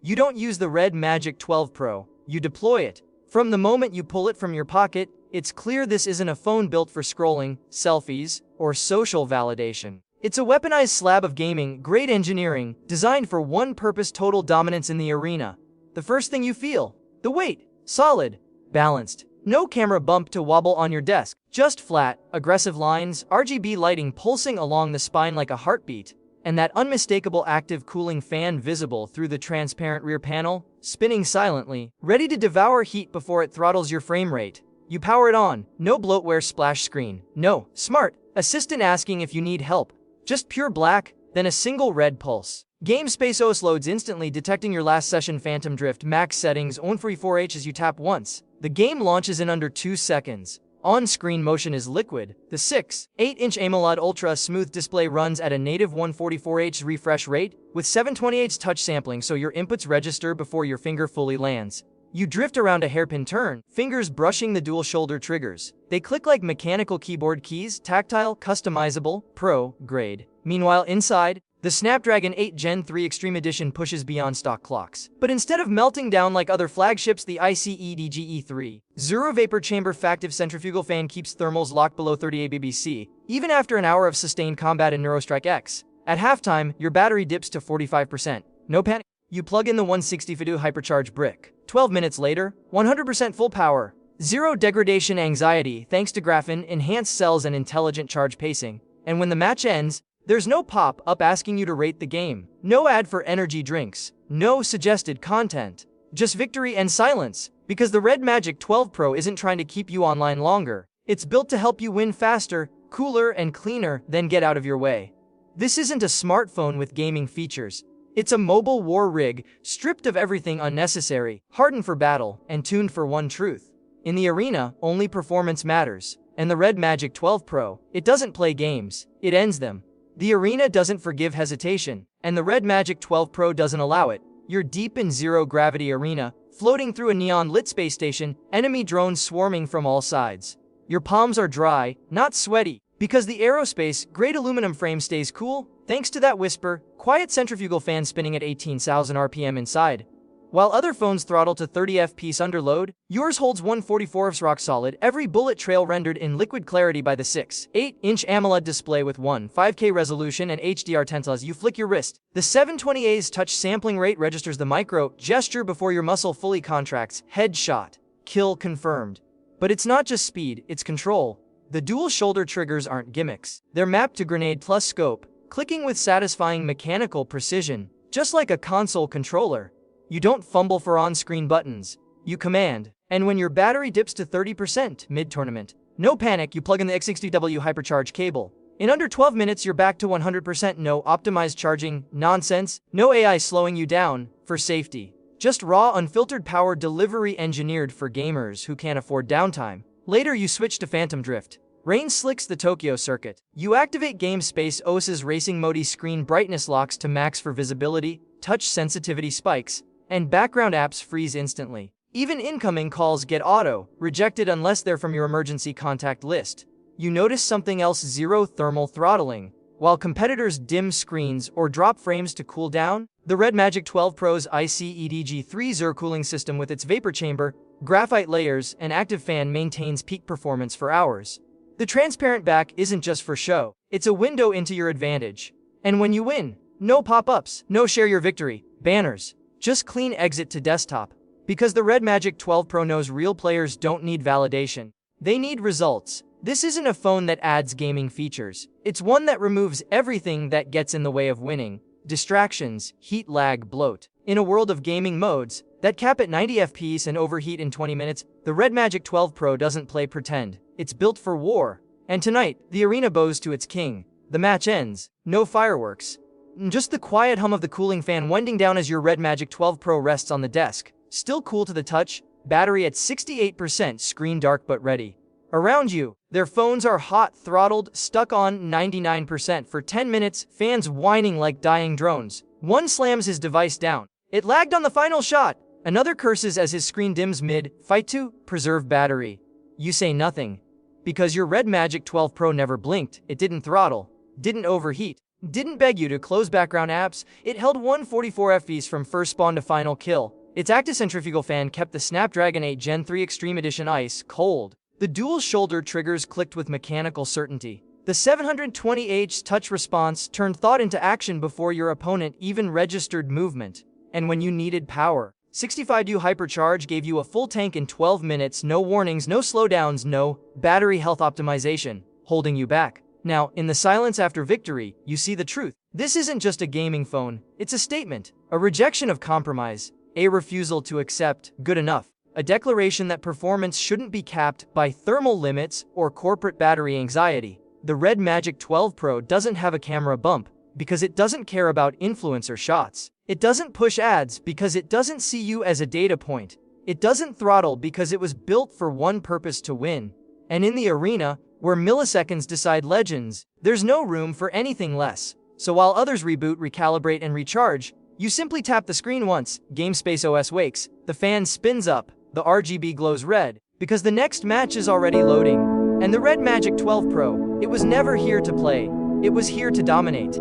You don't use the RedMagic 12 Pro, you deploy it. From the moment you pull it from your pocket, it's clear this isn't a phone built for scrolling, selfies, or social validation. It's a weaponized slab of gaming, great engineering, designed for one purpose: total dominance in the arena. The first thing you feel: the weight. Solid. Balanced. No camera bump to wobble on your desk. Just flat, aggressive lines, RGB lighting pulsing along the spine like a heartbeat, and that unmistakable active cooling fan visible through the transparent rear panel, spinning silently, ready to devour heat before it throttles your frame rate. You power it on. No bloatware splash screen. No smart assistant asking if you need help. Just pure black, then a single red pulse. Game Space OS loads instantly, detecting your last session phantom drift. Max settings on 4H as you tap once. The game launches in under 2 seconds. On-screen motion is liquid. The 6.8-inch AMOLED Ultra Smooth display runs at a native 144Hz refresh rate, with 720Hz touch sampling so your inputs register before your finger fully lands. You drift around a hairpin turn, fingers brushing the dual shoulder triggers. They click like mechanical keyboard keys, tactile, customizable, pro grade. Meanwhile, inside, the Snapdragon 8 Gen 3 Extreme Edition pushes beyond stock clocks. But instead of melting down like other flagships, the ICEDGE3 Zero Vapor Chamber Factive Centrifugal Fan keeps thermals locked below 30 ABBC, even after an hour of sustained combat in Neurostrike X. At halftime, your battery dips to 45%. No panic. You plug in the 160 hypercharge brick. 12 minutes later, 100% full power. Zero degradation anxiety thanks to graphene, enhanced cells, and intelligent charge pacing. And when the match ends, there's no pop-up asking you to rate the game. No ad for energy drinks. No suggested content. Just victory and silence. Because the RedMagic 12 Pro isn't trying to keep you online longer. It's built to help you win faster, cooler, and cleaner, then get out of your way. This isn't a smartphone with gaming features. It's a mobile war rig, stripped of everything unnecessary, hardened for battle, and tuned for one truth. In the arena, only performance matters. And the RedMagic 12 Pro, it doesn't play games, it ends them. The arena doesn't forgive hesitation, and the RedMagic 12 Pro doesn't allow it. You're deep in zero-gravity arena, floating through a neon-lit space station, enemy drones swarming from all sides. Your palms are dry, not sweaty, because the aerospace-grade aluminum frame stays cool, thanks to that whisper, quiet centrifugal fan spinning at 18,000 RPM inside. While other phones throttle to 30 FPS under load, yours holds 144 FPS rock solid, every bullet trail rendered in liquid clarity by the 6.8-inch AMOLED display with 5K resolution and HDR10. As you flick your wrist, the 720A's touch sampling rate registers the micro gesture before your muscle fully contracts. Headshot. Kill confirmed. But it's not just speed, it's control. The dual shoulder triggers aren't gimmicks. They're mapped to grenade plus scope, clicking with satisfying mechanical precision, just like a console controller. You don't fumble for on-screen buttons. You command. And when your battery dips to 30% mid-tournament, no panic, you plug in the X60W hypercharge cable. In under 12 minutes, you're back to 100%. No optimized charging nonsense, no AI slowing you down for safety. Just raw, unfiltered power delivery engineered for gamers who can't afford downtime. Later, you switch to Phantom Drift. Rain slicks the Tokyo circuit. You activate Game Space OS's racing mode. Screen brightness locks to max for visibility, touch sensitivity spikes, and background apps freeze instantly. Even incoming calls get auto-rejected unless they're from your emergency contact list. You notice something else: zero thermal throttling. While competitors dim screens or drop frames to cool down, the RedMagic 12 Pro's ICEDGE3 Zero cooling system with its vapor chamber, graphite layers, and active fan maintains peak performance for hours. The transparent back isn't just for show, it's a window into your advantage. And when you win, no pop-ups, no share your victory banners. Just clean exit to desktop. Because the RedMagic 12 Pro knows real players don't need validation. They need results. This isn't a phone that adds gaming features. It's one that removes everything that gets in the way of winning. Distractions, heat lag, bloat. In a world of gaming modes that cap at 90 FPS and overheat in 20 minutes, the RedMagic 12 Pro doesn't play pretend. It's built for war. And tonight, the arena bows to its king. The match ends. No fireworks. Just the quiet hum of the cooling fan winding down as your RedMagic 12 Pro rests on the desk. Still cool to the touch, battery at 68%, screen dark but ready. Around you, their phones are hot, throttled, stuck on 99% for 10 minutes, fans whining like dying drones. One slams his device down. It lagged on the final shot. Another curses as his screen dims mid-fight to preserve battery. You say nothing. Because your RedMagic 12 Pro never blinked, it didn't throttle, didn't overheat, didn't beg you to close background apps, it held 144 FPS from first spawn to final kill. Its active centrifugal fan kept the Snapdragon 8 Gen 3 Extreme Edition ice cold. The dual shoulder triggers clicked with mechanical certainty. The 720Hz touch response turned thought into action before your opponent even registered movement. And when you needed power, 65U Hypercharge gave you a full tank in 12 minutes, no warnings, no slowdowns, no battery health optimization holding you back. Now, in the silence after victory, you see the truth. This isn't just a gaming phone, it's a statement, a rejection of compromise, a refusal to accept good enough, a declaration that performance shouldn't be capped by thermal limits or corporate battery anxiety. The RedMagic 12 Pro doesn't have a camera bump because it doesn't care about influencer shots. It doesn't push ads because it doesn't see you as a data point. It doesn't throttle because it was built for one purpose: to win. And in the arena, where milliseconds decide legends, there's no room for anything less. So while others reboot, recalibrate, and recharge, you simply tap the screen once, GameSpace OS wakes, the fan spins up, the RGB glows red, because the next match is already loading. And the RedMagic 12 Pro, it was never here to play, it was here to dominate.